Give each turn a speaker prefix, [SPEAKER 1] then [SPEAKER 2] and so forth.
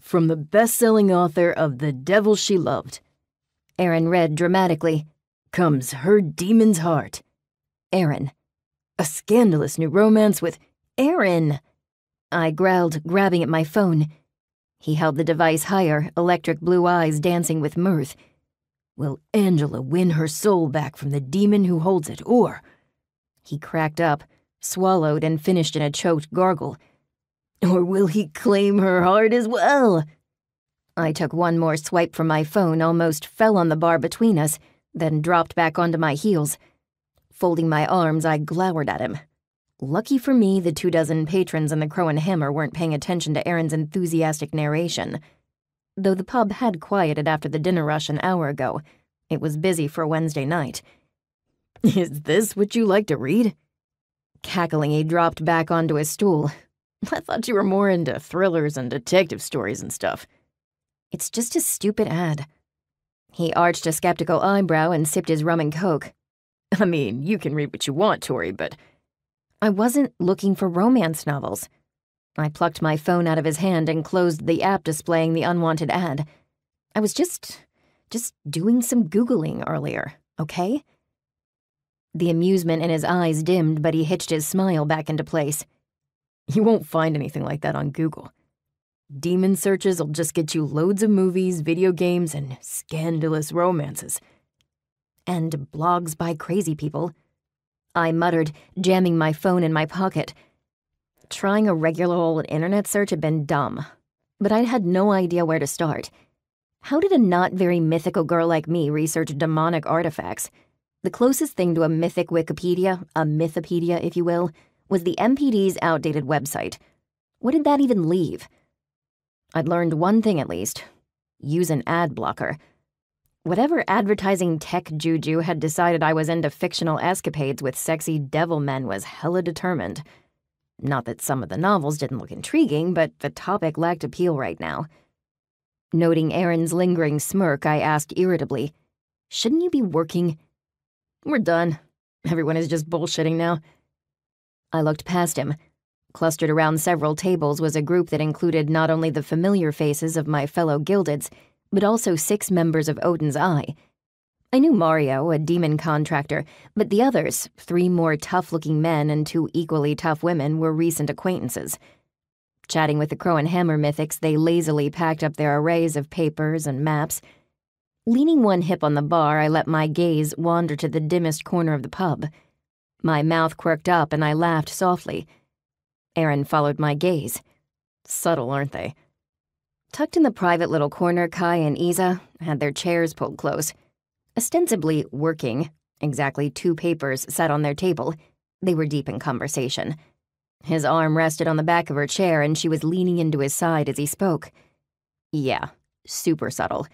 [SPEAKER 1] From the best-selling author of The Devil She Loved. Aaron read dramatically, comes Her Demon's Heart. Aaron. A scandalous new romance with Aaron. I growled, grabbing at my phone. He held the device higher, electric blue eyes dancing with mirth. Will Angela win her soul back from the demon who holds it, or... He cracked up, swallowed, and finished in a choked gargle. Or will he claim her heart as well? I took one more swipe from my phone, almost fell on the bar between us, then dropped back onto my heels. Folding my arms, I glowered at him. Lucky for me, the 24 patrons in the Crow and Hammer weren't paying attention to Aaron's enthusiastic narration. Though the pub had quieted after the dinner rush an hour ago, it was busy for a Wednesday night. Is this what you like to read? Cackling, he dropped back onto his stool. I thought you were more into thrillers and detective stories and stuff. It's just a stupid ad. He arched a skeptical eyebrow and sipped his rum and coke. I mean, you can read what you want, Tori, but... I wasn't looking for romance novels. I plucked my phone out of his hand and closed the app displaying the unwanted ad. I was just doing some Googling earlier, okay? The amusement in his eyes dimmed, but he hitched his smile back into place. You won't find anything like that on Google. Demon searches will just get you loads of movies, video games, and scandalous romances. And blogs by crazy people. I muttered, jamming my phone in my pocket. Trying a regular old internet search had been dumb, but I'd had no idea where to start. How did a not very mythical girl like me research demonic artifacts? The closest thing to a mythic Wikipedia, a mythopedia if you will, was the MPD's outdated website. What did that even leave? I'd learned one thing at least. Use an ad blocker. Whatever advertising tech juju had decided I was into fictional escapades with sexy devil men was hella determined. Not that some of the novels didn't look intriguing, but the topic lacked appeal right now. Noting Aaron's lingering smirk, I asked irritably, shouldn't you be working? We're done. Everyone is just bullshitting now. I looked past him. Clustered around several tables was a group that included not only the familiar faces of my fellow Gildeds, but also 6 members of Odin's Eye. I knew Mario, a demon contractor, but the others, 3 more tough-looking men and 2 equally tough women, were recent acquaintances. Chatting with the Crow and Hammer mythics, they lazily packed up their arrays of papers and maps. Leaning one hip on the bar, I let my gaze wander to the dimmest corner of the pub. My mouth quirked up and I laughed softly. Aaron followed my gaze. Subtle, aren't they? Tucked in the private little corner, Kai and Isa had their chairs pulled close. Ostensibly working, exactly 2 papers sat on their table. They were deep in conversation. His arm rested on the back of her chair and she was leaning into his side as he spoke. Yeah, super subtle.